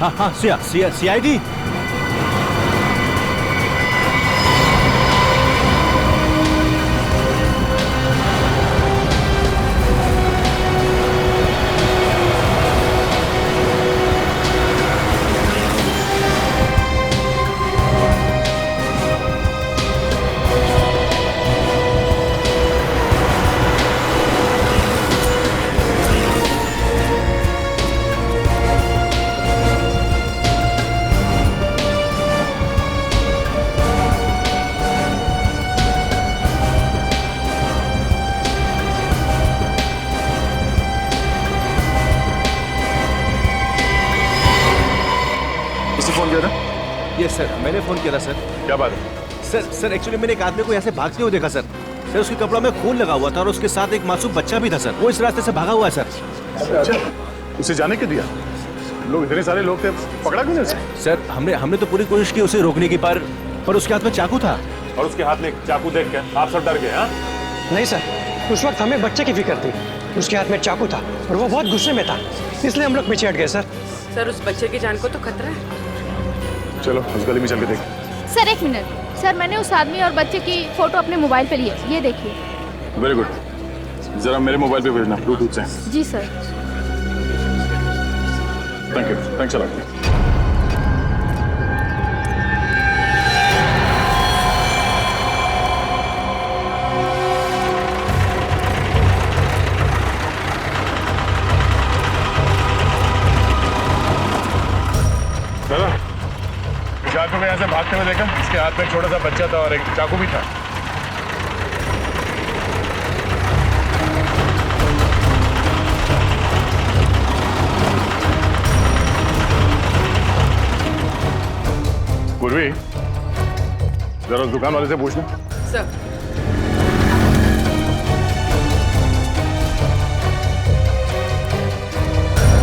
हाँ, CID। Phone किया था? ये सर मैंने फोन किया था सर। क्या बात है? सर एक्चुअली मैंने एक आदमी को यहाँ से भागते हुए देखा सर। उसके कपड़ों में खून लगा हुआ था और उसके साथ एक मासूम बच्चा भी था सर। वो इस रास्ते से भागा हुआ है सर। अच्छा, उसे जाने क्यों दिया? लोग इतने सारे लोग थे, पकड़ा क्यों नहीं उसे? सर हमने तो पूरी कोशिश की उसे रोकने की, पर उसके हाथ में चाकू था। और उसके हाथ में चाकू देख कर आप सब डर गए? हाँ नहीं सर, उस वक्त हमें बच्चे की फिक्र थी। उसके हाथ में चाकू था और वो बहुत गुस्से में था, इसलिए हम लोग पीछे हट गए सर। सर उस बच्चे की जान को तो खतरा है। चलो उस गली में चल के देख। सर एक मिनट, सर मैंने उस आदमी और बच्चे की फोटो अपने मोबाइल पे ली है, ये देखिए। वेरी गुड, जरा मेरे मोबाइल पे भेजना ब्लूटूथ से। जी sir. Thank you, thanks a lot. दादा, इस आदमी को यहाँ से भागते हुए देखा? इसके हाथ में एक छोटा सा बच्चा था और एक चाकू भी था। पूर्वी, जरा उस दुकान वाले से पूछना। सर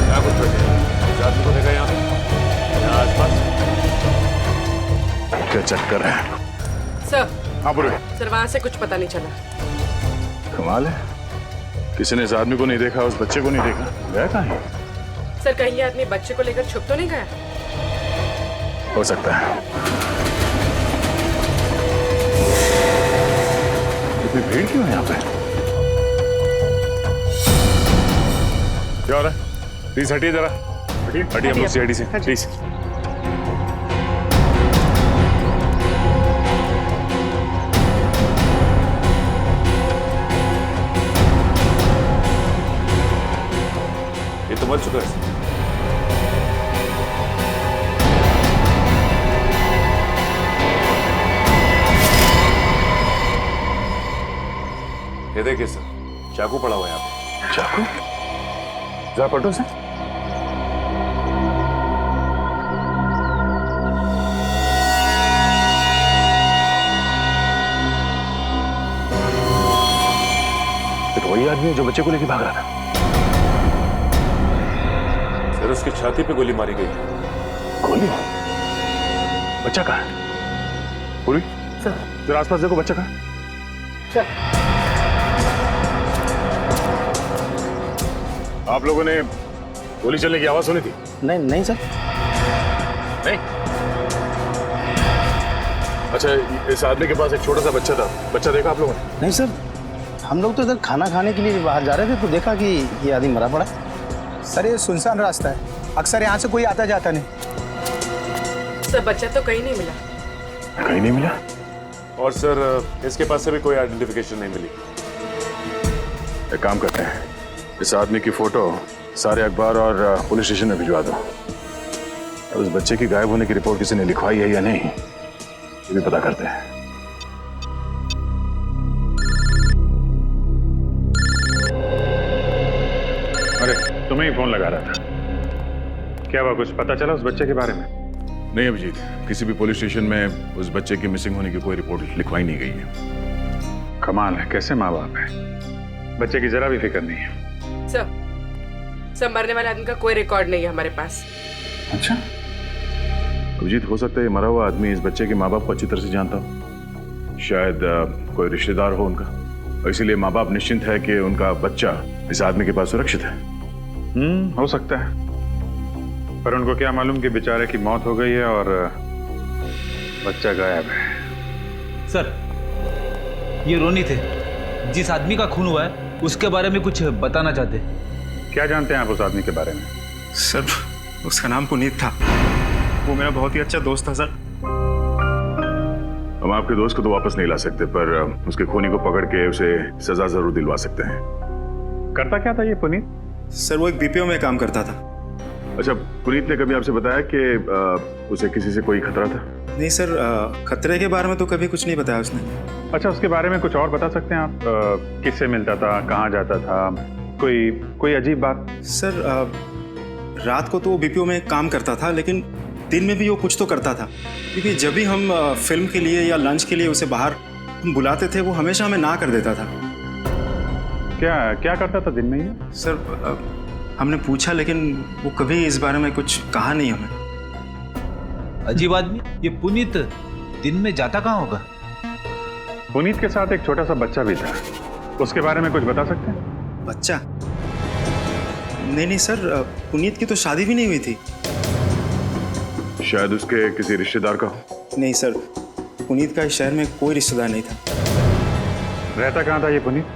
क्या कुछ बैठे? इस आदमी को देखा यहाँ पे? यहाँ आसपास क्या चक्कर है? सर हाँ पूर्वी। सर वहाँ से कुछ पता नहीं चला। कमाल है, किसी ने इस आदमी को नहीं देखा, उस बच्चे को नहीं देखा। गया कहाँ है? सर कहीं ये आदमी बच्चे को लेकर छुप तो नहीं गया? हो सकता है। इतनी भीड़ क्यों है यहाँ पे? क्या हो रहा है? प्लीज हटिए जरा, हटिए हम लोग CID से, प्लीज। ये तो मर चुका है। ये देखिए सर, चाकू पड़ा हुआ है यहाँ पे। चाकू? जरा पलटो से। ये तो वही आदमी है जो बच्चे को लेके भाग रहा था। सर उसकी छाती पे गोली मारी गई। गोली? बच्चा कहाँ है? पूरी सर, जरा आसपास देखो, बच्चा कहाँ है? आप लोगों ने गोली चलने की आवाज सुनी थी? नहीं सर। नहीं? अच्छा, इस आदमी के पास एक छोटा सा बच्चा था, बच्चा देखा आप लोगों ने? नहीं सर, हम लोग तो इधर खाना खाने के लिए बाहर जा रहे थे तो देखा कि ये आदमी मरा पड़ा। सर ये सुनसान रास्ता है, अक्सर यहाँ से कोई आता जाता नहीं। सर बच्चा तो कहीं नहीं मिला। कहीं नहीं मिला? और सर इसके पास से भी कोई आइडेंटिफिकेशन नहीं मिली। एक काम करते हैं, इस आदमी की फोटो सारे अखबार और पुलिस स्टेशन में भिजवा दो। और उस बच्चे की गायब होने की रिपोर्ट किसी ने लिखवाई है या नहीं, ये भी पता करते हैं। अरे तुम्हें ही फोन लगा रहा था। क्या हुआ, कुछ पता चला उस बच्चे के बारे में? नहीं अभिजीत, किसी भी पुलिस स्टेशन में उस बच्चे की मिसिंग होने की कोई रिपोर्ट लिखवाई नहीं गई है। कमाल है, कैसे माँ बाप है, बच्चे की जरा भी फिक्र नहीं है। सर मरने वाले आदमी का कोई रिकॉर्ड नहीं है हमारे पास। अच्छा अभिजीत, हो सकता है मरा हुआ आदमी इस बच्चे के माँ बाप को अच्छी तरह से जानता हो, शायद कोई रिश्तेदार हो उनका, और इसीलिए माँ बाप निश्चिंत है कि उनका बच्चा इस आदमी के पास सुरक्षित है। हो सकता है। पर उनको क्या मालूम कि बेचारे की मौत हो गई है और बच्चा गायब है। सर, ये रोनी थे। जिस आदमी का खून हुआ है उसके बारे में कुछ बताना चाहते। क्या जानते हैं आप उस आदमी के बारे में? सर, उसका नाम पुनीत था। वो मेरा बहुत ही अच्छा दोस्त था सर। हम आपके दोस्त को तो वापस नहीं ला सकते, पर उसके खूनी को पकड़ के उसे सजा जरूर दिलवा सकते हैं। करता क्या था ये पुनीत? सर, वो एक बीपीओ में काम करता था। अच्छा, पुनीत ने कभी आपसे बताया कि उसे किसी से कोई खतरा था? नहीं सर, खतरे के बारे में तो कभी कुछ नहीं बताया उसने। अच्छा, उसके बारे में कुछ और बता सकते हैं आप? किससे मिलता था, कहाँ जाता था, कोई अजीब बात? सर, रात को तो वो बीपीओ में काम करता था, लेकिन दिन में भी वो कुछ तो करता था। क्योंकि जब भी हम फिल्म के लिए या लंच के लिए उसे बाहर हम बुलाते थे, वो हमेशा हमें ना कर देता था। क्या करता था दिन में ये? सर, हमने पूछा, लेकिन वो कभी इस बारे में कुछ कहा नहीं हमें। अजीब आदमी। ये पुनीत दिन में जाता कहाँ होगा? पुनीत के साथ एक छोटा सा बच्चा भी था, उसके बारे में कुछ बता सकते हैं? बच्चा? नहीं सर, पुनीत की तो शादी भी नहीं हुई थी। शायद उसके किसी रिश्तेदार का हो। नहीं सर, पुनीत का इस शहर में कोई रिश्तेदार नहीं था। रहता कहाँ था ये पुनीत?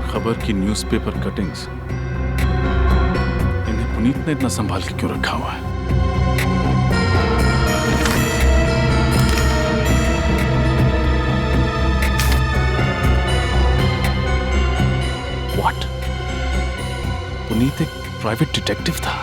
खबर की न्यूज़पेपर कटिंग्स, इन्हें पुनीत ने इतना संभाल के क्यों रखा हुआ है? What? पुनीत एक प्राइवेट डिटेक्टिव था।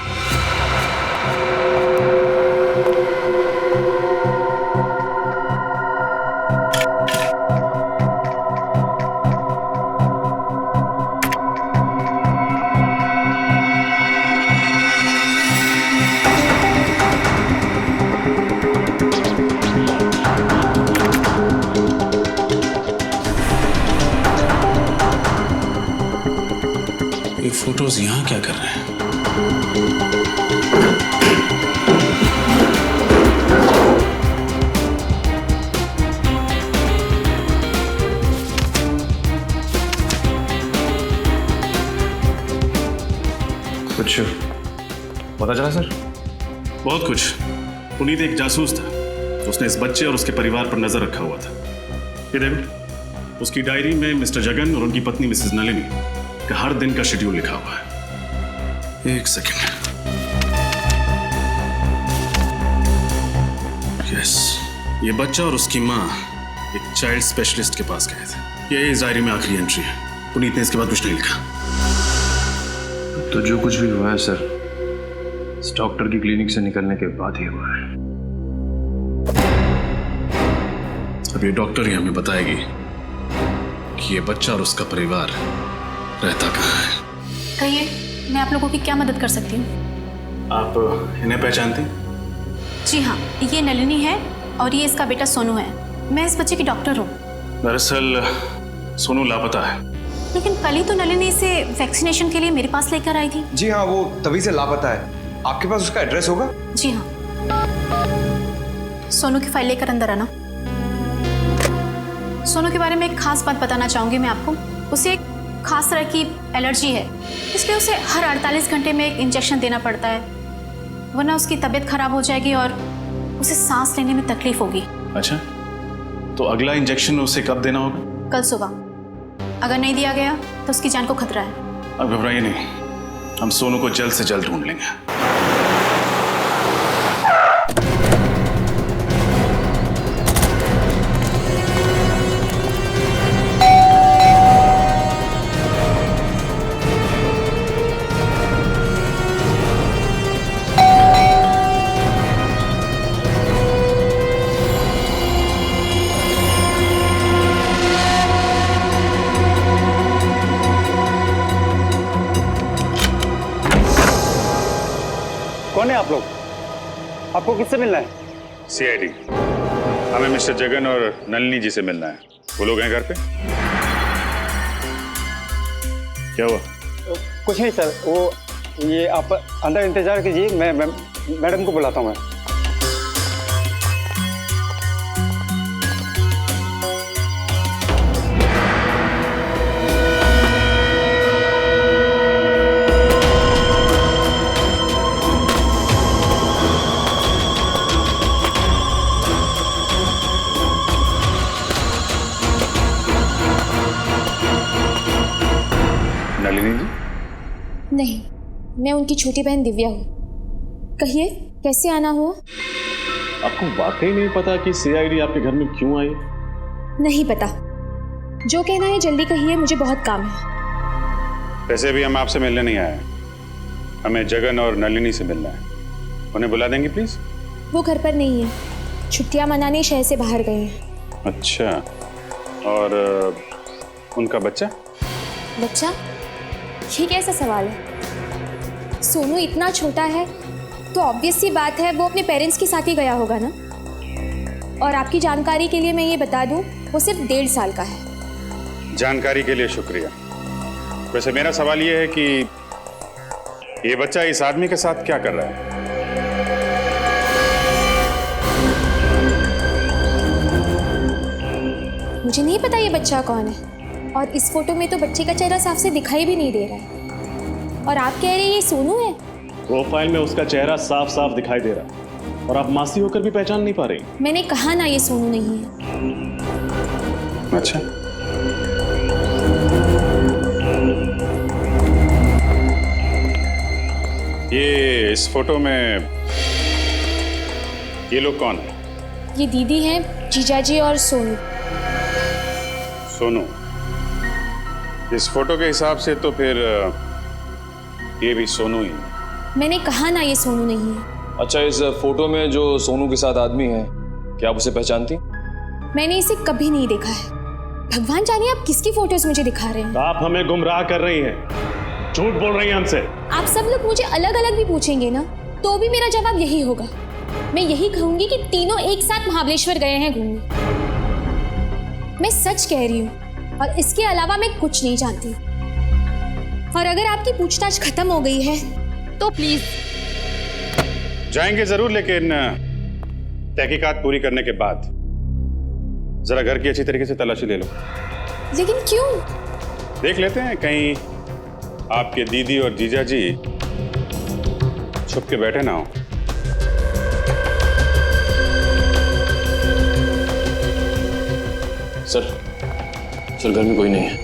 ये फोटोज यहाँ क्या कर रहे हैं? कुछ पता चला सर? बहुत कुछ। पुनीत एक जासूस था। उसने इस बच्चे और उसके परिवार पर नजर रखा हुआ था। ये देखो, उसकी डायरी में मिस्टर जगन और उनकी पत्नी मिसेस नलिनी का हर दिन का शेड्यूल लिखा हुआ है। एक सेकंड। यस, ये बच्चा और उसकी माँ एक चाइल्ड स्पेशलिस्ट के पास गए थे। ये इस डायरी में आखिरी एंट्री है। पुनीत ने इसके बाद कुछ नहीं लिखा। तो जो कुछ भी हुआ है सर, इस डॉक्टर की क्लिनिक से निकलने के बाद ही हुआ है। अब ये डॉक्टर ही हमें बताएगी कि ये बच्चा और उसका परिवार रहता कहाँ है। कहिए, मैं आप लोगों की क्या मदद कर सकती हूँ? आप इन्हें पहचानते हैं? जी हाँ, ये नलिनी है और ये इसका बेटा सोनू है। मैं इस बच्चे की डॉक्टर हूँ। दरअसल सोनू लापता है। लेकिन कल ही तो नलिनी इसे वैक्सीनेशन के लिए मेरे पास लेकर आई थी। जी हाँ, वो तभी से लापता है। आपके पास उसका एड्रेस होगा? जी हाँ। सोनू की फाइल लेकर अंदर आना। सोनू के बारे में एक खास बात बताना चाहूँगी मैं आपको। उसे एक खास तरह की एलर्जी है, इसलिए उसे हर 48 घंटे में एक इंजेक्शन देना पड़ता है, वरना उसकी तबीयत खराब हो जाएगी और उसे सांस लेने में तकलीफ होगी। अच्छा, तो अगला इंजेक्शन उसे कब देना होगा? कल सुबह। अगर नहीं दिया गया तो उसकी जान को खतरा है। अब घबराइए नहीं, हम सोनू को जल्द से जल्द ढूंढ लेंगे। कौन है आप लोग? आपको किससे मिलना है? सीआईडी। हमें मिस्टर जगन और नलिनी जी से मिलना है। वो लोग हैं घर पे? क्या हुआ? कुछ नहीं सर, वो ये आप अंदर इंतजार कीजिए, मैं मैडम को बुलाता हूँ मैं। नलिनी जी? नहीं, मैं उनकी छोटी बहन दिव्या हूँ। कहिए, कैसे आना हुआ? आपको वाकई नहीं पता कि सीआईडी आपके घर में क्यों आई? नहीं पता। जो कहना है जल्दी कहिए, मुझे बहुत काम है। वैसे भी हम आपसे मिलने नहीं आए, हमें जगन और नलिनी से मिलना है। उन्हें बुला देंगे प्लीज? वो घर पर नहीं है, छुट्टियां मनाने शहर से बाहर गए हैं। अच्छा, और उनका बच्चा? बच्चा? ये कैसा सवाल है? सोनू इतना छोटा है तो ऑब्वियस सी बात है वो अपने पेरेंट्स के साथ ही गया होगा ना। और आपकी जानकारी के लिए मैं ये बता दूं, वो सिर्फ 1.5 साल का है। जानकारी के लिए शुक्रिया। वैसे मेरा सवाल ये है कि ये बच्चा इस आदमी के साथ क्या कर रहा है? मुझे नहीं पता ये बच्चा कौन है, और इस फोटो में तो बच्चे का चेहरा साफ से दिखाई भी नहीं दे रहा है। और आप कह रहे हैं ये सोनू है? प्रोफाइल में उसका चेहरा साफ साफ दिखाई दे रहा है और आप मासी होकर भी पहचान नहीं पा रही। मैंने कहा ना ये सोनू नहीं है। अच्छा, ये इस फोटो में ये लोग कौन है? ये दीदी हैं, जीजाजी और सोनू। सोनू? इस फोटो के हिसाब से तो फिर ये भी सोनू ही है। मैंने कहा ना ये सोनू नहीं है। अच्छा, इस फोटो में जो सोनू के साथ आदमी है, क्या आप उसे पहचानती? मैंने इसे कभी नहीं देखा है। भगवान जाने आप किसकी फोटोज मुझे दिखा रहे हैं। आप हमें गुमराह कर रही हैं, झूठ बोल रही हैं हमसे। आप सब लोग मुझे अलग अलग भी पूछेंगे ना, तो भी मेरा जवाब यही होगा। मैं यही कहूंगी कि तीनों एक साथ महाबलेश्वर गए हैं घूमने। मैं सच कह रही हूँ, और इसके अलावा मैं कुछ नहीं जानती। और अगर आपकी पूछताछ खत्म हो गई है तो प्लीज। जाएंगे जरूर, लेकिन तहकीकात पूरी करने के बाद जरा घर की अच्छी तरीके से तलाशी ले लो। लेकिन क्यों? देख लेते हैं कहीं आपके दीदी और जीजा जी छुप के बैठे ना हो। सर घर में कोई नहीं है।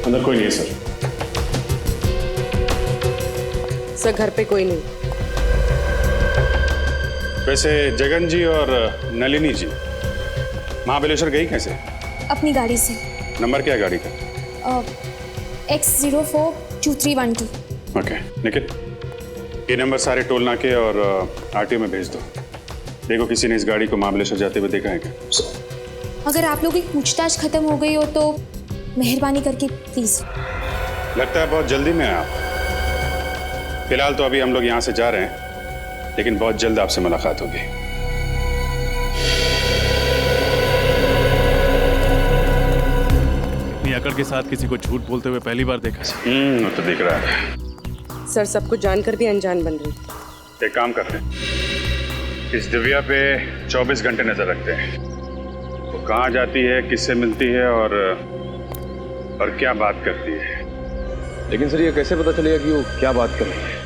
अंदर कोई नहीं है सर। सर घर पे कोई नहीं। वैसे जगन जी और नलिनी जी महाबलेश्वर गई कैसे? अपनी गाड़ी से। नंबर क्या है गाड़ी का? X042312। ओके, निखिल ये नंबर सारे टोल नाके और आरटीओ में भेज दो। देखो किसी ने इस गाड़ी को महाबलेश्वर जाते हुए देखा है क्या? अगर आप लोगों की पूछताछ खत्म हो गई हो तो मेहरबानी करके प्लीज। लगता है बहुत जल्दी में हैं आप। फिलहाल तो अभी हम लोग यहाँ से जा रहे हैं, लेकिन बहुत जल्द आपसे मुलाकात होगी। इतनी अकड़ के साथ किसी को झूठ बोलते हुए पहली बार देखा। वो तो दिख रहा है। सर सब कुछ जानकर भी अनजान बन रही। एक काम करते हैं, इस दिव्या पे 24 घंटे नजर रखते हैं। वो कहाँ जाती है, किससे मिलती है और क्या बात करती है। लेकिन सर ये कैसे पता चलेगा कि वो क्या बात कर रही है?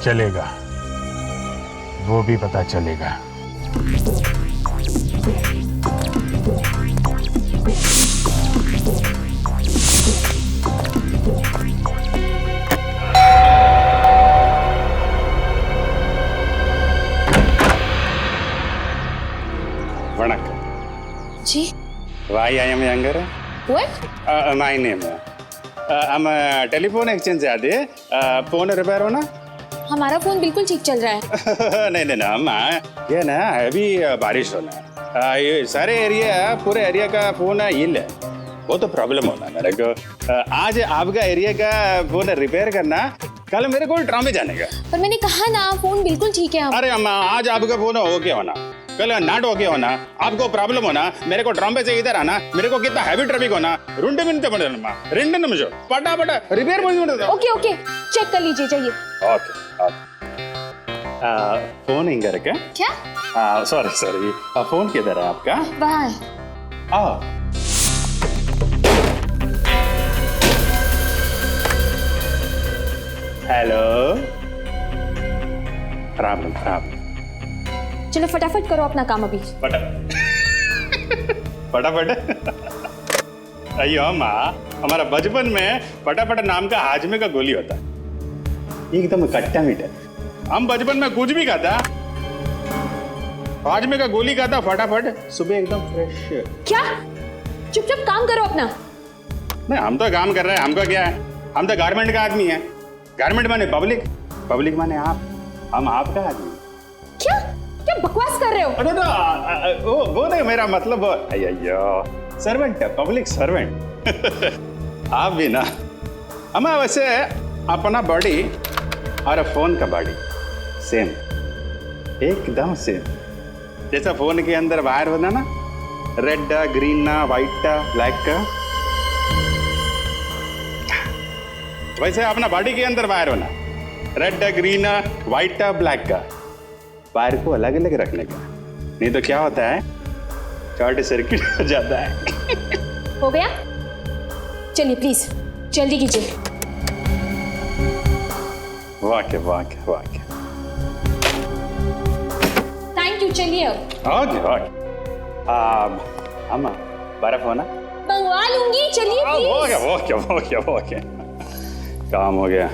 चलेगा, वो भी पता चलेगा। जी। Why I am younger? What? My name. हम टेलीफोन एक्सचेंज से आते हैं। फोन रिपेयर होना? हमारा फोन बिल्कुल ठीक चल रहा है। नहीं नहीं ना अम्मा, ये ना अभी बारिश होना। ये सारे एरिया, पूरे एरिया का फोन हिल है, वो तो प्रॉब्लम होना मेरे को। आज आपका एरिया का फोन रिपेयर करना, कल मेरे को ट्रामे जाने का। पर मैंने कहा ना फोन बिल्कुल ठीक है। अरे अम्मा, आज आपका फोन ओके होना, कल नॉट ओके होना, आपको प्रॉब्लम होना, मेरे को ट्रामे से इधर आना, मेरे को कितना हैवी ट्रैफिक होना, 2 मिनट पड़ेगा, 2 निमिषம் पटापट रिपेयर பண்ணிட்டு ओके ओके चेक कर लीजिए, जाइए। ओके फोन इंग रखे क्या? सॉरी सॉरी, फोन किधर है आपका? बाहर। Hello, problem. चलो फटाफट करो अपना काम अभी। फटाफट। अयो अम्मा, हमारा बचपन में फटाफट नाम का हाजमे का गोली होता, एकदम खट्टा मीठा। हम बचपन में कुछ भी खाता, हाजमे का गोली खाता, फटाफट सुबह एकदम फ्रेश। क्या? चुपचाप काम करो अपना। नहीं, हम तो काम कर रहे हैं, हमको क्या है, हम तो गारमेंट का आदमी है। गारमेंट माने पब्लिक, पब्लिक माने आप, हम आपका आदमी। क्या क्या बकवास कर रहे हो? अरे वो नहीं, मेरा मतलब अयो सर्वेंट है, पब्लिक सर्वेंट। आप भी ना अम्मा, वैसे अपना बॉडी और फोन का बॉडी सेम, एकदम सेम। जैसा फोन के अंदर वायर होता ना, रेड ग्रीन व्हाइट ब्लैक, वैसे अपना बॉडी के अंदर वायर होना, रेड ग्रीन व्हाइट ब्लैक का। वायर को अलग अलग रखने का, नहीं तो क्या होता है, शॉर्ट सर्किट हो जाता है। हो गया? चलिए प्लीज जल्दी कीजिए। वाक्य वाक्य वाक्य। थैंक यू, चलिए अब। Okay okay. अम्मा बर्फ होना? मंगवा लूंगी, चलिए please. Okay okay okay okay, काम हो गया।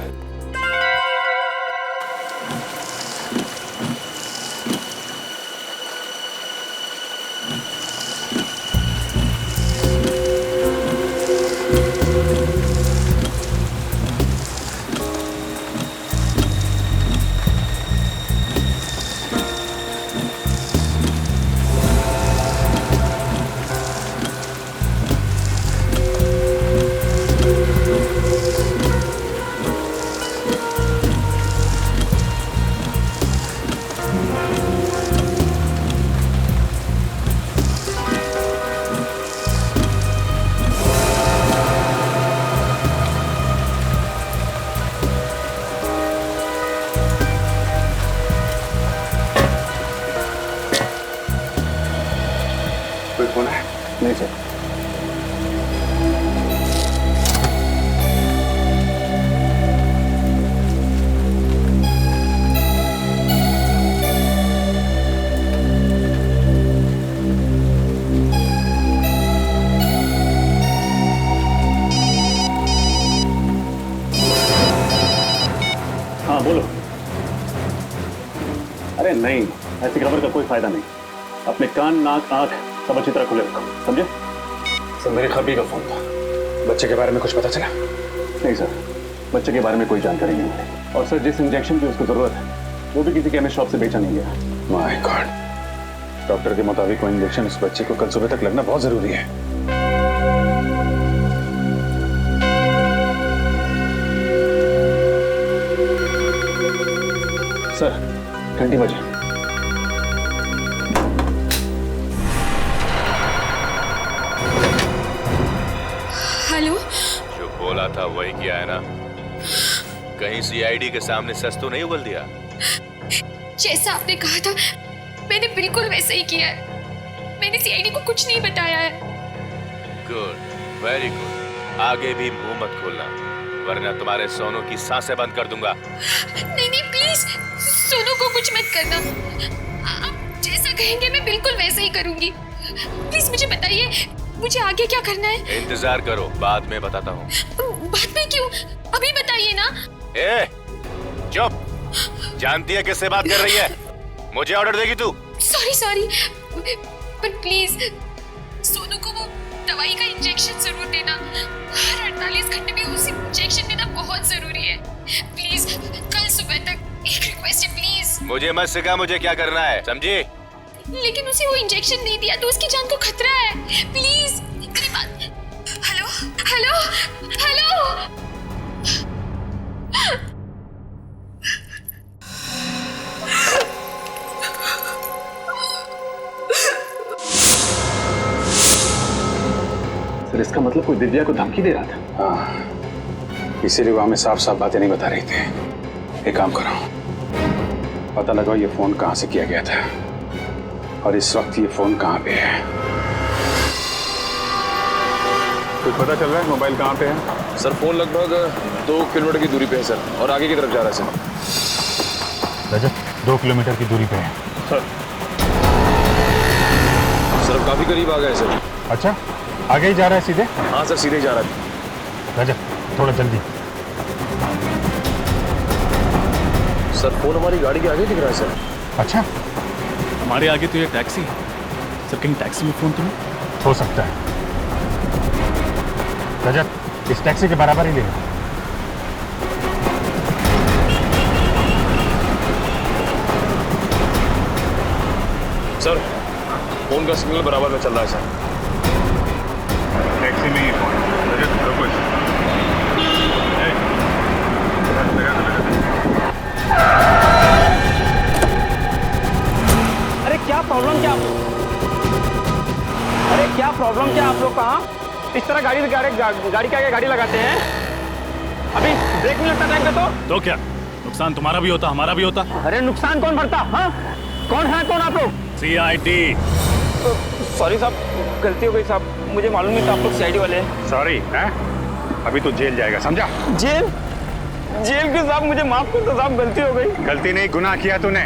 फोन है? नहीं सर। हाँ बोलो। अरे नहीं, ऐसी खबर का कोई फायदा नहीं। अपने कान नाक आंख सब अच्छी तरह खुले रखो, समझे? सर मेरे खबी का फोन था, बच्चे के बारे में कुछ पता चला? नहीं सर, बच्चे के बारे में कोई जानकारी नहीं है। और सर जिस इंजेक्शन की उसको जरूरत है वो भी किसी केमिस्ट शॉप से बेचा नहीं गया। माय गॉड, डॉक्टर के मुताबिक वो इंजेक्शन उस बच्चे को कल सुबह तक लगना बहुत जरूरी है। सर घंटी बजे। हेलो, जो बोला था वही किया है ना? कहीं सीआईडी के सामने सच तो नहीं बोल दिया? जैसा आपने कहा था मैंने बिल्कुल वैसे ही किया है। मैंने सीआईडी को कुछ नहीं बताया है। Good, very good. आगे भी मुंह मत खोलना, वरना तुम्हारे सोनू की सांसें बंद कर दूंगा। नहीं नहीं प्लीज, सोनू को कुछ मत करना। आप जैसा कहेंगे मैं बिल्कुल वैसे ही करूंगी। प्लीज मुझे बताइए, मुझे आगे क्या करना है? इंतजार करो, बाद में बताता हूँ। बाद में क्यों? अभी बताइए ना। ए, चुप। जानती है किससे बात कर रही है? मुझे ऑर्डर देगी तू? सॉरी सॉरी, पर प्लीज दवाई का इंजेक्शन जरूर देना। हर 48 घंटे में उसे इंजेक्शन देना बहुत जरूरी है। प्लीज कल सुबह तक एक रिक्वेस्ट है प्लीज। मुझे मत सिखा मुझे क्या करना है, समझी? लेकिन उसे वो इंजेक्शन नहीं दिया तो उसकी जान को खतरा है। प्लीज मेरी बात। Hello hello hello. सर इसका मतलब कोई दिव्या को धमकी दे रहा था। हाँ, इसीलिए वो हमें साफ साफ बातें नहीं बता रही थी। एक काम करो, पता लगाओ ये फोन कहाँ से किया गया था और इस वक्त ये फोन कहाँ पे है। कुछ पता चल रहा है मोबाइल कहाँ पे है? सर फोन लगभग 2 किलोमीटर की दूरी पे है सर, और आगे की तरफ जा रहा है सर। रजत 2 किलोमीटर की दूरी पे है। सर अब काफी करीब आ गए सर। अच्छा, आगे ही जा रहा है सीधे? हाँ सर सीधे ही जा रहा है। रजत थोड़ा जल्दी। सर फोन हमारी गाड़ी के आगे दिख रहा है सर। अच्छा, हमारे आगे तो ये टैक्सी है सर, कहीं टैक्सी में फोन तो नहीं? हो सकता है। रजत इस टैक्सी के बराबर ही लेगा। सर फोन का सिग्नल बराबर में चल रहा है सर। टैक्सी में ही फोन। रजत रुको। अरे क्या प्रॉब्लम क्या अरे क्या प्रॉब्लम क्या आप लोग कहाँ इस तरह गाड़ी के आगे गाड़ी लगाते हैं? अभी ब्रेक नहीं लगता टाइम पे तो क्या नुकसान तुम्हारा भी होता हमारा भी होता? अरे नुकसान कौन भरता? हाँ कौन है कौन आप लोग? CID। सॉरी साहब, गलती हो गई साहब, मुझे मालूम नहीं था आप लोग CID वाले हैं। सॉरी है, अभी तो जेल जाएगा समझा? जेल? जेल के साहब मुझे माफ कर दो साहब, गलती हो गई। गलती नहीं, गुनाह किया तूने।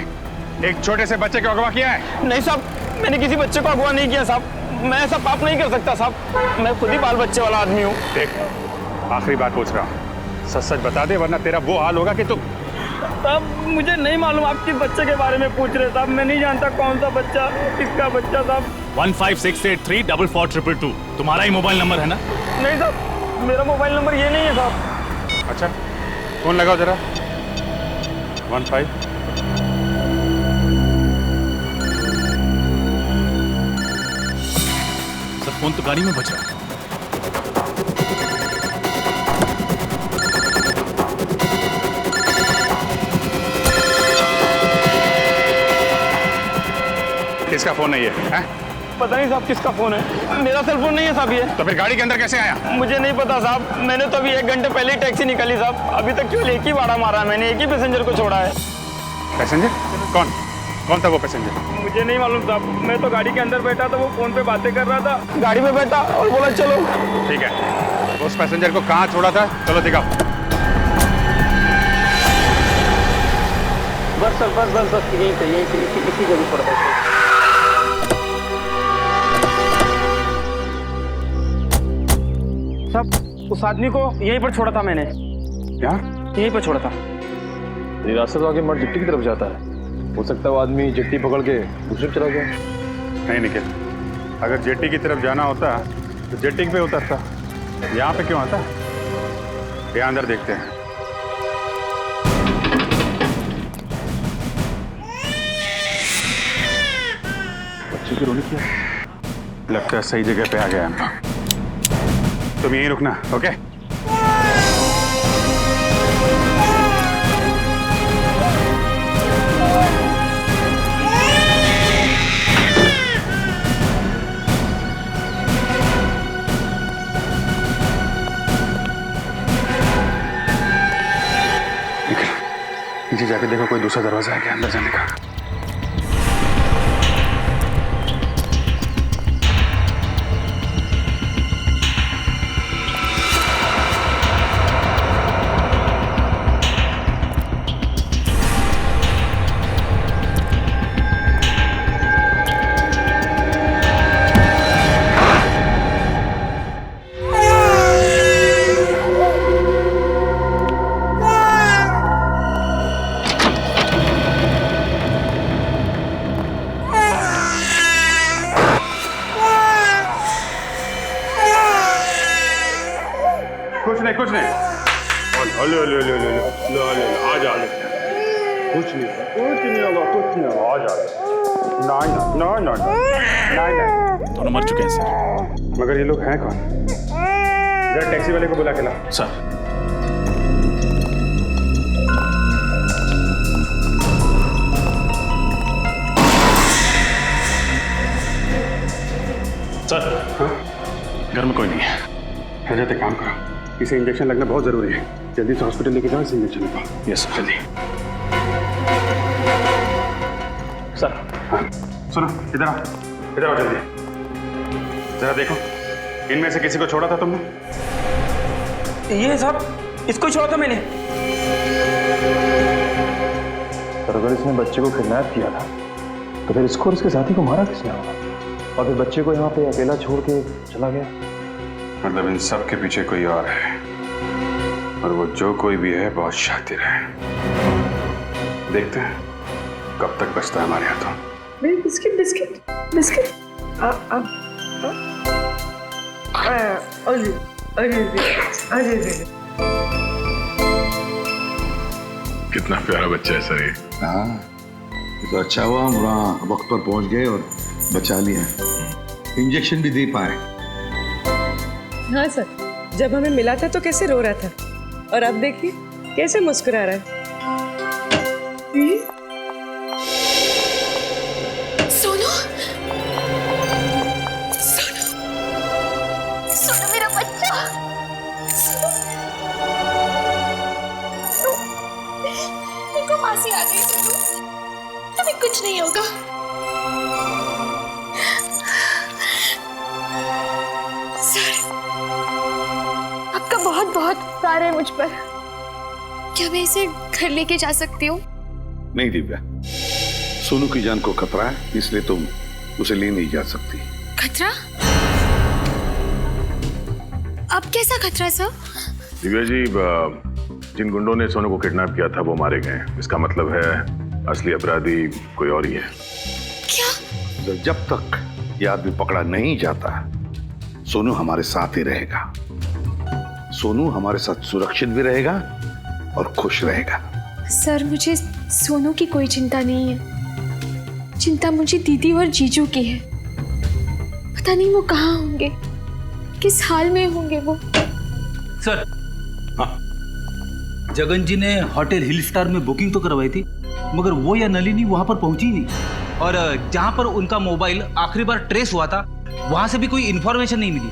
एक छोटे से बच्चे को अगवा किया है। नहीं साहब, मैंने किसी बच्चे को अगवा नहीं किया साहब, मैं ऐसा पाप नहीं कर सकता साहब, मैं खुद ही बाल बच्चे वाला आदमी हूँ। देख आखिरी बात पूछ रहा हूँ, सच सच बता दे वरना तेरा वो हाल होगा कि तू। साहब मुझे नहीं मालूम आप किस बच्चे के बारे में पूछ रहे साहब, मैं नहीं जानता कौन सा बच्चा, किसका बच्चा साहब। 156834422 तुम्हारा ही मोबाइल नंबर है ना? नहीं साहब, मेरा मोबाइल नंबर ये नहीं है साहब। अच्छा फोन लगाओ जरा। 15। सर फोन तो गाड़ी में बज रहा है। किसका फोन है ये? पता नहीं साहब किसका फोन है, मेरा सेल फोन नहीं है साहब ये। तो फिर गाड़ी के अंदर कैसे आया? मुझे नहीं पता साहब, मैंने तो अभी 1 घंटे पहले ही टैक्सी निकाली साहब, अभी तक केवल एक ही भाड़ा मारा है मैंने, एक ही पैसेंजर को छोड़ा है। पैसेंजर? कौन कौन था वो पैसेंजर? मुझे नहीं मालूम साहब, मैं तो गाड़ी के अंदर बैठा था, वो फोन पे बातें कर रहा था, गाड़ी में बैठा और बोला चलो। ठीक है, उस पैसेंजर को कहाँ छोड़ा था? चलो दिखाओ। बस सर बस यही चाहिए, इसी जगह छोड़ा था। साहब उस आदमी को यहीं पर छोड़ा था मैंने। क्या? यहीं पर छोड़ा था। ये रास्ता तो आगे मठ जिट्टी की तरफ जाता है, हो सकता है वो आदमी जिट्टी पकड़ के दूसरी तरफ चला गया। नहीं निखिल, अगर जेट्टी की तरफ जाना होता तो जेट्टी पे उतरता, यहाँ पे क्यों आता? यहाँ अंदर देखते हैं। बच्चे की रोने क्या? लगता है सही जगह पे आ गया हम लोग। तुम यहीं रुकना, ओके? नीचे जाके देखो कोई दूसरा दरवाजा है क्या अंदर जाने का। कुछ नहीं हो जाता। नहीं। दोनों मर चुके हैं सर। मगर ये लोग हैं कौन? जरा टैक्सी वाले को बुला के ला। सर सर हाँ? घर में कोई नहीं है। हजरत एक काम करो, इसे इंजेक्शन लगना बहुत जरूरी है। जल्दी से हॉस्पिटल लेके जाओ, इसे इंजेक्शन लगाओ। Yes sir. जल्दी। सर हाँ सुनो, इधर आओ जल्दी। जरा देखो, इनमें से किसी को छोड़ा था तुमने? ये साहब, इसको छोड़ा था मैंने। पर अगर इसने बच्चे को किडनैप किया था तो फिर इसको और इसके साथी को मारा किसने होगा? और फिर बच्चे को यहाँ पे अकेला छोड़ के चला गया। मतलब इन सब के पीछे कोई और है, और वो जो कोई भी है बहुत शातिर है। देखते हैं कब तक बचता है हमारे हाथों। Biscuit biscuit biscuit. कितना प्यारा बच्चा है सर ये। हाँ, ये तो अच्छा हुआ हम वहाँ वक्त पर पहुंच गए और बचा लिया। इंजेक्शन भी दे पाए। हाँ सर, जब हमें मिला था तो कैसे रो रहा था, और अब देखिए कैसे मुस्कुरा रहा है। सोनू, सोनू, सोनू मेरा बच्चा। देखो मासी आ गई। सोनू, अभी कुछ नहीं होगा। आपका बहुत बहुत प्यार है मुझ पर। क्या मैं इसे घर लेके जा सकती हूँ? नहीं दिव्या, सोनू की जान को खतरा है, इसलिए तुम उसे ले नहीं जा सकती। खतरा? अब कैसा खतरा सर? दिव्या जी, जिन गुंडों ने सोनू को किडनैप किया था वो मारे गए। इसका मतलब है असली अपराधी कोई और ही है। क्या? जब तक ये आदमी पकड़ा नहीं जाता, सोनू हमारे साथ ही रहेगा। सोनू हमारे साथ सुरक्षित भी रहेगा और खुश रहेगा। सर, मुझे सोनू की कोई चिंता नहीं है। चिंता मुझे दीदी और जीजू की है। पता नहीं वो कहाँ होंगे, किस हाल में होंगे वो। सर, जगन जी ने होटल हिल स्टार में बुकिंग तो करवाई थी, मगर वो या नलिनी वहां पर पहुंची नहीं। और जहां पर उनका मोबाइल आखिरी बार ट्रेस हुआ था, वहां से भी कोई इंफॉर्मेशन नहीं मिली।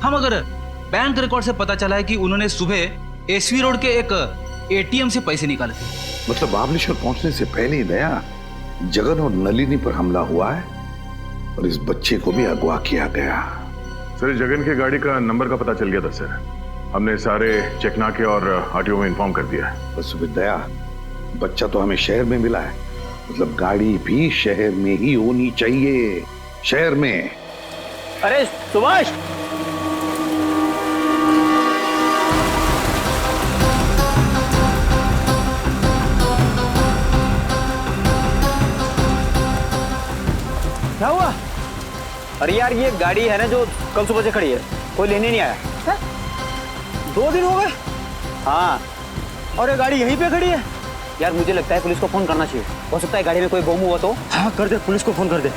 हम अगर बैंक रिकॉर्ड से पता चला है कि उन्होंने सुबह एसवी रोड के एक एटीएम से पैसे निकाले थे। मतलब महाबलेश्वर पहुंचने से पहले ही दया जगन और नलिनी पर हमला हुआ है और इस बच्चे को भी अगवा किया गया। सर, जगन की गाड़ी का नंबर का पता चल गया था सर। हमने सारे चेकनाके और आरटीओ में इन्फॉर्म कर दिया है। बस दया, बच्चा तो हमें शहर में मिला है, मतलब गाड़ी भी शहर में ही होनी चाहिए। शहर में। अरे सुभाष, क्या हुआ? अरे यार, ये गाड़ी है ना जो कल सुबह से खड़ी है, कोई लेने नहीं आया है? 2 दिन हो गए। हाँ, और ये गाड़ी यहीं पे खड़ी है। यार मुझे लगता है पुलिस को फोन करना चाहिए। हो सकता है गाड़ी में कोई गुम हुआ तो। हाँ कर दे, पुलिस को फोन कर दे।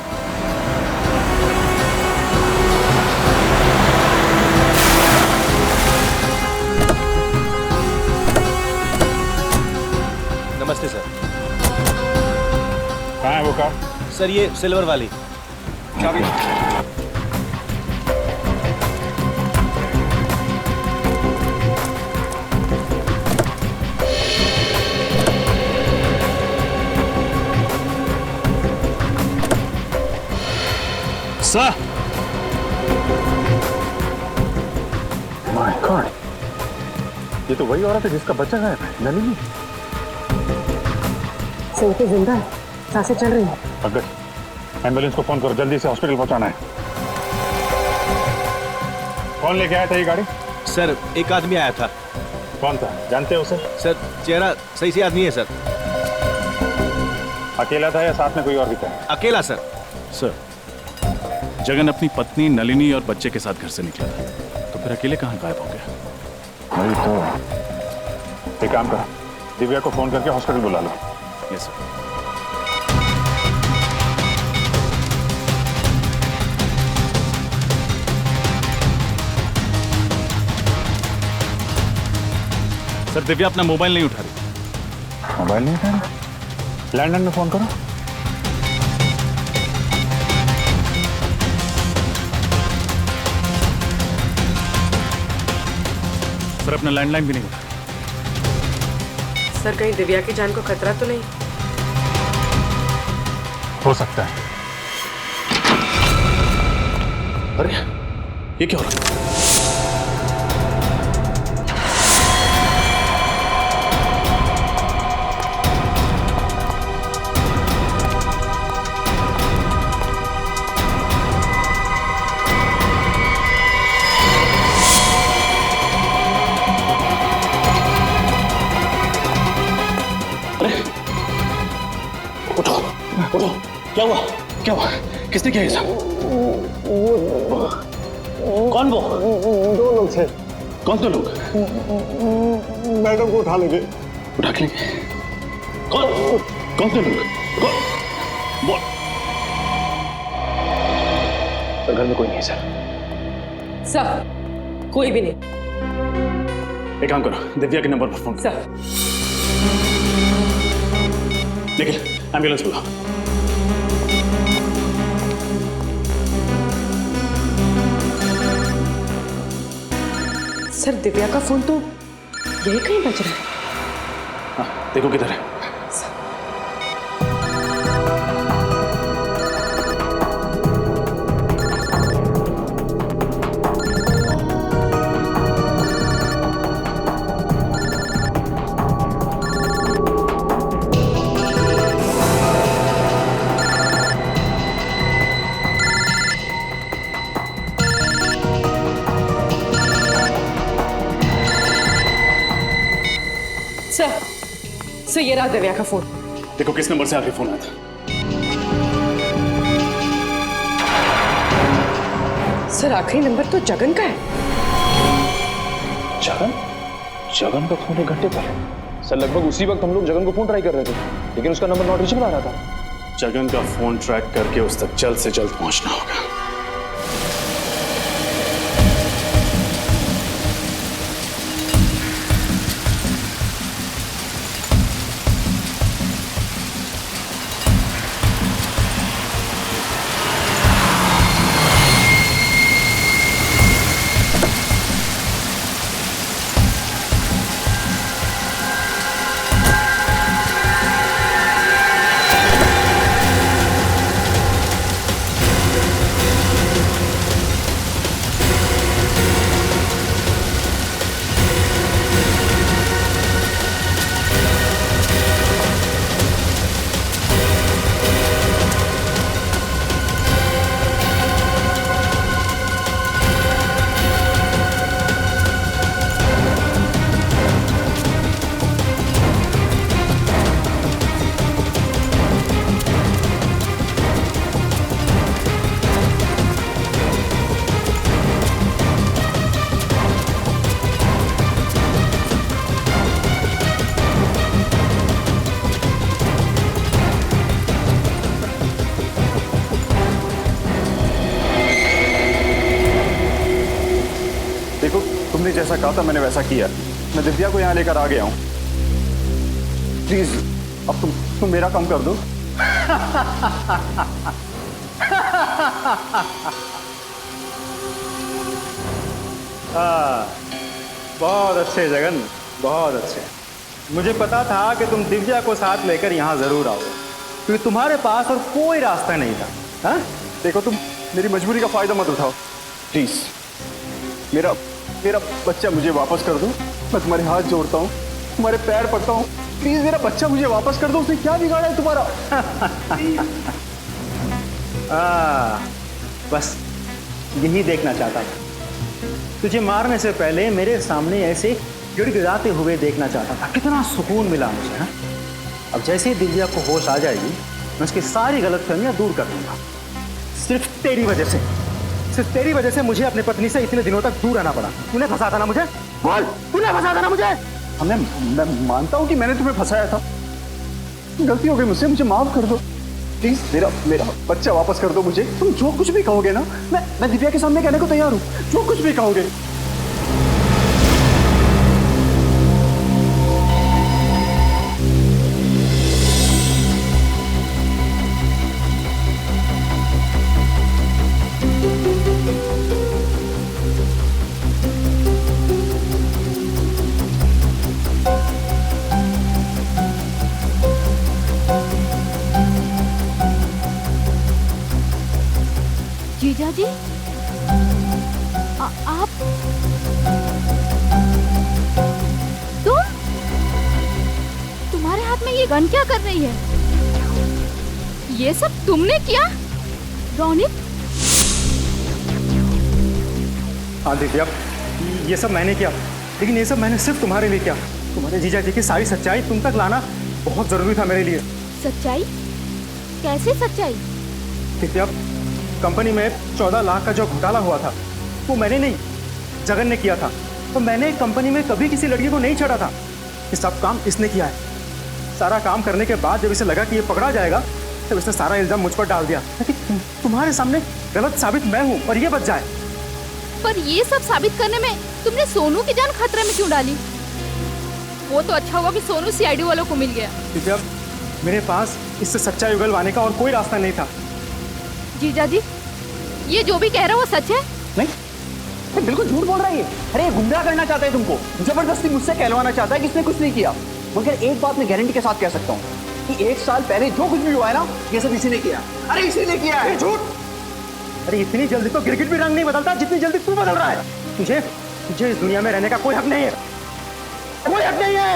नमस्ते सर। कहाँ है वो कार? सर, ये सिल्वर वाली। चाबी। सर, माय गॉड, ये तो वही औरत है जिसका बच्चा गायब है, नलिनी। सोते जिंदा है, सांसें चल रही हैं। अगर एम्बुलेंस को फोन करो, जल्दी से हॉस्पिटल पहुंचाना है। कौन लेके आया था ये गाड़ी? सर, एक आदमी आया था। कौन था, जानते हो उसे? सर, चेहरा सही से आदमी है सर। अकेला था या साथ में कोई और भी था? अकेला सर। सर, जगन अपनी पत्नी नलिनी और बच्चे के साथ घर से निकला था, तो फिर अकेले कहाँ गायब हो गया? वही तो। एक काम करो, दिव्या को फोन करके हॉस्पिटल बुला लो। Yes sir. दिव्या अपना मोबाइल नहीं उठा रही। मोबाइल नहीं उठा रही? लैंडलाइन में फोन करो। सर अपना लैंडलाइन भी नहीं उठा। सर कहीं दिव्या की जान को खतरा तो नहीं? हो सकता है। अरे ये क्या हो रहा है? उठो, क्या हुआ? क्या हुआ? किसने किया ये सब? कौन वो? दो लोग थे। कौन दो लोग? मैडम को उठा लेंगे। उठा के लेंगे? कौन? कौन से लोग? कौन? बोल। सर घर में कोई नहीं है सर। सर कोई भी नहीं। एक काम करो, दिव्या के नंबर पर फोन। सर निखिल, एम्बुलेंस बुलाओ। सर दिव्या का फोन तो यही कहीं बज रहा है। हाँ, देखो किधर है। सर ये रहा दिव्या का फोन। देखो किस नंबर से आखिरी फोन आया था। सर आखिरी नंबर तो जगन का है। जगन? जगन का फोन 1 घंटे पहले। सर लगभग उसी वक्त हम लोग जगन को फोन ट्राई कर रहे थे, लेकिन उसका नंबर नॉट रीचेबल आ रहा था। जगन का फोन ट्रैक करके उस तक जल्द से जल्द पहुंचना होगा। तुमने जैसा कहा था मैंने वैसा किया। मैं दिव्या को यहाँ लेकर आ गया हूँ। प्लीज अब तुम मेरा काम कर दो। बहुत अच्छे जगन, बहुत अच्छे। मुझे पता था कि तुम दिव्या को साथ लेकर यहाँ जरूर आओगे, क्योंकि तुम्हारे पास और कोई रास्ता नहीं था। हाँ? देखो तुम मेरी मजबूरी का फायदा मत उठाओ प्लीज। मेरा बच्चा मुझे वापस कर दो। मैं तुम्हारे हाथ जोड़ता हूँ, तुम्हारे पैर पड़ता हूँ, प्लीज मेरा बच्चा मुझे वापस कर दो। उसने क्या बिगाड़ा है तुम्हारा? बस यही देखना चाहता था। तुझे मारने से पहले मेरे सामने ऐसे गिड़गिड़ाते हुए देखना चाहता था। कितना सुकून मिला मुझे। हाँ? अब जैसे ही दिव्या को होश आ जाएगी मैं उसकी सारी गलतफहमियां दूर कर दूंगा। सिर्फ तेरी वजह से मुझे अपनी पत्नी से इतने दिनों तक दूर रहना पड़ा। तूने फंसा था ना मुझे? बोल, तूने फंसा था ना मुझे? मैं मानता हूं कि मैंने तुम्हें फंसाया था। गलती हो गई मुझसे, मुझे माफ कर दो प्लीज। मेरा बच्चा वापस कर दो मुझे। तुम जो कुछ भी कहोगे ना, मैं दिव्या के सामने कहने को तैयार हूं। जो कुछ भी कहोगे। जीजा जी आप तुम्हारे हाथ में ये गन क्या कर रही है? ये सब तुमने किया रोनित? हाँ दीदी, अब ये सब मैंने किया, लेकिन ये सब मैंने सिर्फ तुम्हारे लिए किया। तुम्हारे जीजा जी की सारी सच्चाई तुम तक लाना बहुत जरूरी था मेरे लिए। सच्चाई? कैसे सच्चाई? दीदी, अब कंपनी में 14 लाख का जो घोटाला हुआ था वो मैंने नहीं, जगन ने किया था। तो मैंने कंपनी में कभी किसी लड़की को नहीं छेड़ा था। ये सब काम इसने किया है। सारा काम करने के बाद जब इसे लगा कि ये पकड़ा जाएगा तब इसने सारा इल्जाम मुझ पर डाल दिया ताकि तुम्हारे सामने गलत साबित मैं हूँ और ये बच जाए। पर ये सब साबित करने में तुमने सोनू की जान खतरे में क्यों डाली? वो तो अच्छा हुआ कि सोनू सीआईडी वालों को मिल गया। क्योंकि अब मेरे पास इससे सच्चाई उगलवाने का और कोई रास्ता नहीं था। जीजा जी, ये जो भी कह रहा है वो सच है? नहीं, बिल्कुल झूठ बोल रही है। अरे ये गुमराह करना चाहता है तुमको, जबरदस्ती मुझसे कहलवाना चाहता है कि इसने कुछ नहीं किया। मगर एक बात मैं गारंटी के साथ कह सकता हूँ कि 1 साल पहले जो कुछ भी हुआ है ना, ये सब इसी ने किया। अरे इसी ने किया है। झूठ! अरे इतनी जल्दी तो गिरगिट भी रंग नहीं बदलता जितनी जल्दी तू बदल रहा है। तुझे इस दुनिया में रहने का कोई हक नहीं है, कोई हक नहीं है।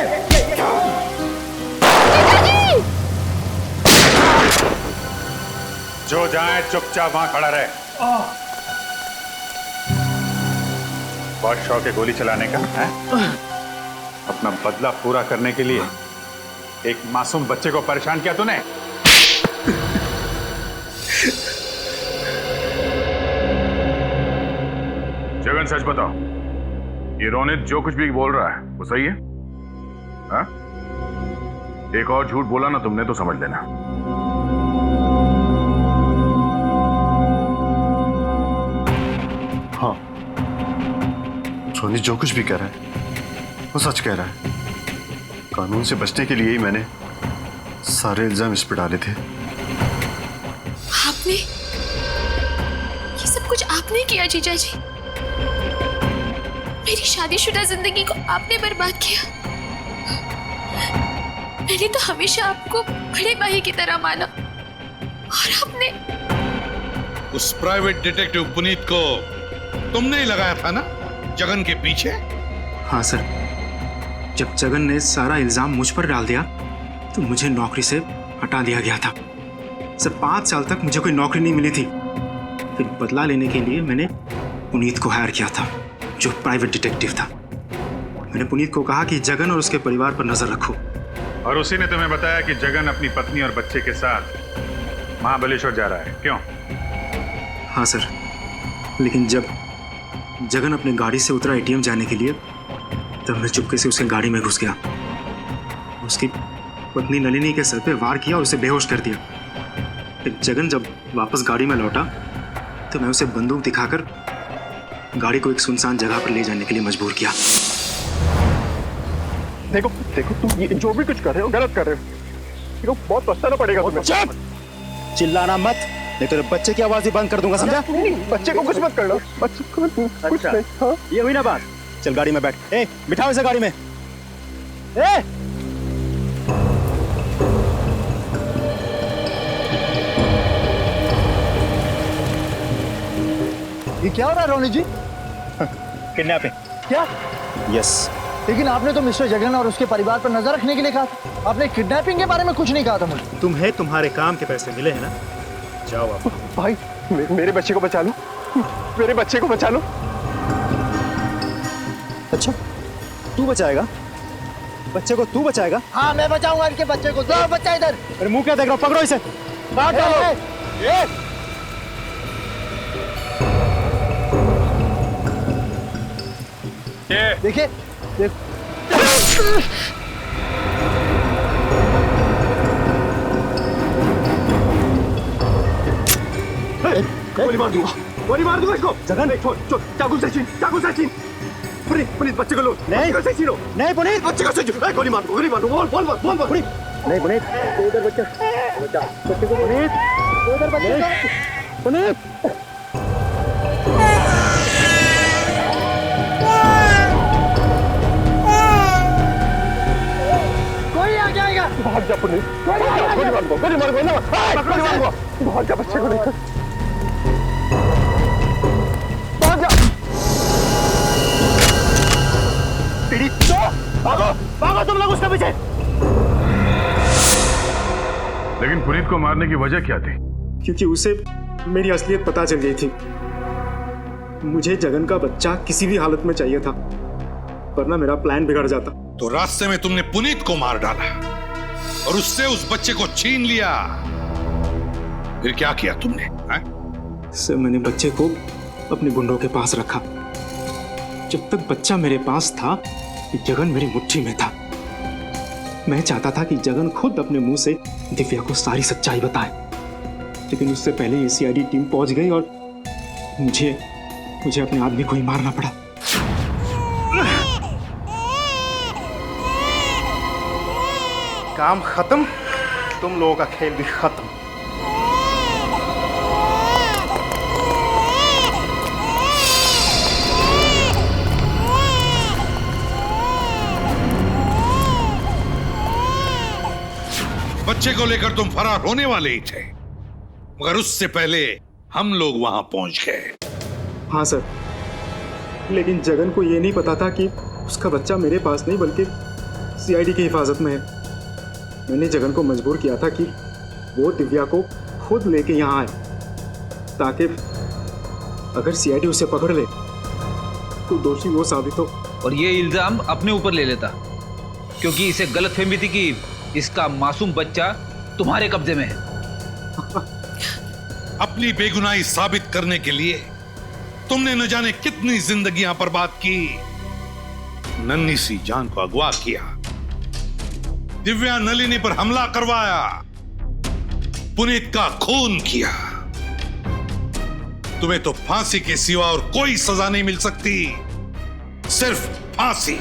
जो जाए चुपचाप वहां खड़ा रहे। बहुत शौक है गोली चलाने का है? अपना बदला पूरा करने के लिए एक मासूम बच्चे को परेशान किया तूने। जगन, सच बताओ, ये रोनित जो कुछ भी बोल रहा है वो सही है? हाँ? एक और झूठ बोला ना तुमने तो समझ लेना। हाँ, रोनित जो कुछ भी कह रहा है वो सच कह रहा है। कानून से बचने के लिए ही मैंने सारे इल्जाम इस पर डाले थे। आपने ये सब कुछ आपने किया जीजा जी। मेरी शादीशुदा जिंदगी को आपने बर्बाद किया। मैंने तो हमेशा आपको बड़े भाई की तरह माना और आपने उस प्राइवेट डिटेक्टिव पुनीत को तुमने ही लगाया था ना जगन के पीछे? हाँ सर, जब जगन ने सारा इल्जाम मुझ पर डाल दिया तो मुझे नौकरी से हटा दिया गया था। सर 5 साल तक मुझे कोई नौकरी नहीं मिली थी। फिर बदला लेने के लिए मैंने पुनीत को हायर किया था, जो प्राइवेट डिटेक्टिव था। मैंने पुनीत को कहा कि जगन और उसके परिवार पर नजर रखो। और उसी ने तुम्हें बताया कि जगन अपनी पत्नी और बच्चे के साथ महाबलेश्वर जा रहा है, क्यों? हाँ सर, लेकिन जब जगन अपने गाड़ी से उतरा एटीएम जाने के लिए तब मैं चुपके से उसके गाड़ी में घुस गया। उसकी पत्नी नलिनी के सर पे वार किया और उसे बेहोश कर दिया। फिर जगन जब वापस गाड़ी में लौटा तो मैं उसे बंदूक दिखाकर गाड़ी को एक सुनसान जगह पर ले जाने के लिए मजबूर किया। देखो देखो, तुम ये जो भी कुछ कर रहे हो गलत कर रहे हो। देखो, बहुत पछताना पड़ेगा तुम्हें। चुप! चिल्लाना मत, नहीं तो बच्चे की आवाज ही बंद कर दूंगा, समझा? बच्चे को कुछ मत करना, बच्चे को कुछ नहीं। हाँ? ये हुई ना बात। चल गाड़ी में बैठ। ए, बिठाओ इसे गाड़ी में। ए! ये क्या हो रहा है रोनी जी? किडनैपिंग। क्या? यस। लेकिन आपने तो मिस्टर जगन और उसके परिवार पर नजर रखने के लिए कहा था। आपने किडनैपिंग के बारे में कुछ नहीं कहा था मुझे। तुम्हें तुम्हारे काम के पैसे मिले हैं ना, जाओ आप। भाई, मेरे बच्चे को बचा लो, मेरे बच्चे को बचा लो। अच्छा, तू बचाएगा बच्चे को? तू बचाएगा? हाँ, मैं बचाऊंगा इनके बच्चे को। जाओ बच्चा इधर। अरे मुंह क्या देख रहा हो? पकड़ो इसे, काट डालो। देखिए, गोली मार दूंगा इसको। जगन, छोड़, चाकू से छीन, चाकू से छीन। पुनीत, बच्चे को लो। नहीं, बच्चे को छीनो। नहीं पुनीत, बच्चे को छीनो। गोली मार दो, बोल। पुनीत, नहीं पुनीत, इधर बच्चे को। पुनीत, इधर बच्चे को। पुनीत, कोई आ जाएगा। भाग जा पुनीत, गोली मार दो, भाग जा बच्चे को लेकर। भागो भागो तुम लोग उसके पीछे। लेकिन पुनीत को मारने की वजह क्या थी? क्योंकि उसे मेरी असलियत पता चल गई थी। मुझे जगन का बच्चा किसी भी हालत में चाहिए था, वरना मेरा प्लान बिगड़ जाता। तो रास्ते में तुमने पुनीत को मार डाला और उससे उस बच्चे को छीन लिया। फिर क्या किया तुमने? सर, मैंने बच्चे को अपने गुंडों के पास रखा। जब तक बच्चा मेरे पास था, जगन मेरी मुट्ठी में था। मैं चाहता था कि जगन खुद अपने मुंह से दिव्या को सारी सच्चाई बताए, लेकिन उससे पहले ये सीआईडी टीम पहुंच गई और मुझे अपने आदमी को ही मारना पड़ा। काम खत्म, तुम लोगों का खेल भी खत्म। बच्चे को लेकर तुम फरार होने वाले ही थे, मगर उससे पहले हम लोग वहां पहुंच गए। हाँ सर, लेकिन जगन को यह नहीं पता था कि उसका बच्चा मेरे पास नहीं बल्कि सीआईडी की हिफाजत में है। मैंने जगन को मजबूर किया था कि वो दिव्या को खुद लेके यहाँ आए, ताकि अगर सीआईडी उसे पकड़ ले तो दोषी वो साबित हो और ये इल्जाम अपने ऊपर ले लेता, क्योंकि इसे गलतफहमी थी कि इसका मासूम बच्चा तुम्हारे कब्जे में है। अपनी बेगुनाही साबित करने के लिए तुमने न जाने कितनी जिंदगियां बर्बाद की। नन्ही सी जान को अगवा किया, दिव्या नलिनी पर हमला करवाया, पुनीत का खून किया। तुम्हें तो फांसी के सिवा और कोई सजा नहीं मिल सकती, सिर्फ फांसी।